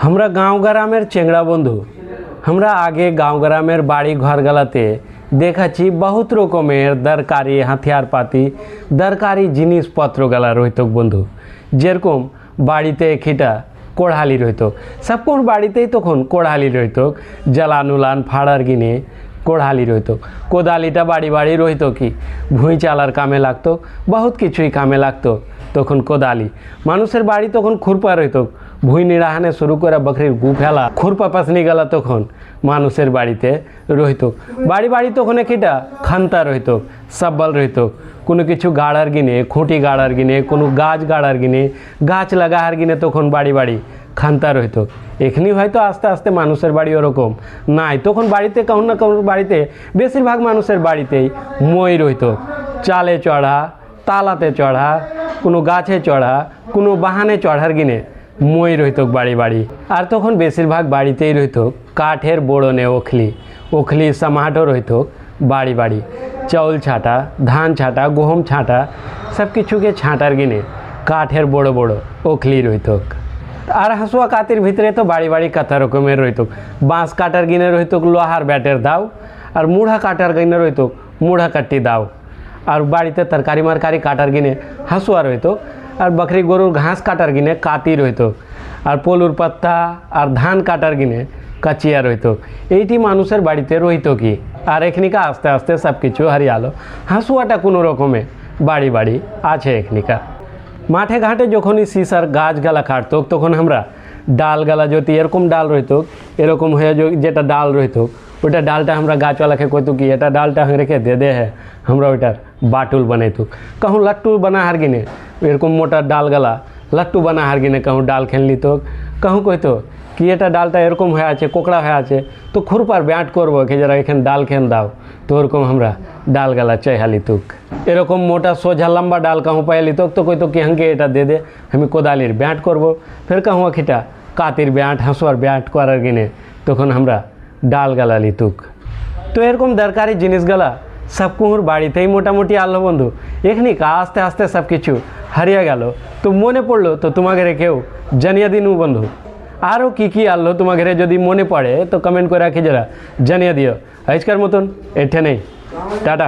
हमरा गाँव ग्रामेर चेंगड़ा बंधु हमरा आगे गाँव ग्रामेर बाड़ी घरगलाते देखाची बहुत रकमेर दरकारी हाथियार पाती दरकारी जिनिसपत्रगला रहित बंधु जेरकम बाड़ीते एकिटा कोड़ाली रहित सबकोर बाड़ीतेई तखन कोड़ाली रहित जलान उलान फाड़ार गिने कोड़ाली रहित कोदालिटा बाड़ी बाड़ी रहित कि भुई चालार कामे लागतो बहुत किछुई कामे लागतो तखन कोदाली मानुषेर बाड़ी तखन खुरपा रहित भुई निड़ाहाने शुरू करे बकरिर गु फेला खुरपा पासनी गेला तखन मानुषेर बाड़ीते रहित बाड़ी बाड़ी तखन एकिटा खान्ता रहित साब्बल रहित कोनो किछु गाड़ार गिने खुँटी गाड़ार गिने कोनो गाछ गाड़ार गिने गाछ लागार गिने तखन बाड़ी बाड़ी खान्ता रहित एखनी हयतो आस्ते आस्ते मानुषेर बाड़ी ओरकम नाई तखन बाड़ीते कोनो ना कोनो बाड़ीते बेशिरभाग मानुषेर बाड़ीतेई মই रहित चाले चढ़ा तालाते चढ़ा कोनो गाछे चढ़ा कोनो बाहाने चढ़ार गिने মই रहित बाड़ी बाड़ी और तखन बेशिरभाग बाड़ीतेई रहित काठेर बोड़ने ओखली ओखली समाटो रहित बाड़ी बाड़ी चाउल छाटा धान छाटा गहम छाटा सब किछु के छाटार गिने काठेर बड़ो बड़ो ओखली रहित और हासुआ कातिर भितरे तो बाड़ी बाड़ी कथा रकमेर रहित बाँस काटार गिने रहित लोहार बैटेर दाव और मुढ़ा काटार गिने रहित मुढ़ा काट्टी दाव और बाड़ीते तरकारी मारकारी काटार गिने हासुआ रहित और बकरी गरुर घास काटार गिने काती रहित और पलुर पत्ता और धान काटार गिने काचिया रहित एइटी मानुषेर बाड़ीते रहित कि और एखनिका आस्ते आस्ते सब किछु हारियालो हासुआटा कोनो रकमे बाड़ी बाड़ी आछे एखनिका माठे घाटे जखोनी सीसार गाछ गाला काटतो तखन हमरा डाल गाला যদি এরকম ডাল রইতো এরকম হয়ে যেটা ডাল রইতো ওটা ডালটা আমরা গাছওয়ালাকে কইতো কি এটা ডালটা রেখে দে হ্যাঁ আমরা ওইটার বাটুল বানাইতো कहूँ लट्टू बना हार गिने এরকম মোটা ডাল গালা लट्टू बना हार गिने कहूँ डाल खेल लितो कहूँ কইতো कि এটা ডালটা এরকম হয়ে আছে কোকড়া হয়ে আছে তো খুরপার ব্যাট করবো কি যারা এখানে ডাল খেন দাও তো ওরকম আমরা ডাল গালা চাইহা লিতুক এরকম মোটা সোজা লম্বা ডাল कहूँ পাই লিতুক তো কইতো कि हमके এটা दे दे আমি কোদালির ব্যাট করব फिर कहूँ अखिटा কাতির ব্যাট হাঁসুয়ার ব্যাট করার গিনে তখন আমরা ডাল গালা লিতুক তো এরকম দরকারি জিনিসগুলা सबकुर बाड़ीतेई मोटामुटी आलो बंधु एखनी आस्ते आस्ते सब किछु हारिया गेल तो मने पड़लो तो तुम्हारे केउ जानिए दिनु बंधु आरो की आलो तुम्हारे जदि मने पड़े तो कमेंट करे राखी जरा जानिए दिओ आजकेर मतन एठेनेई टाटा।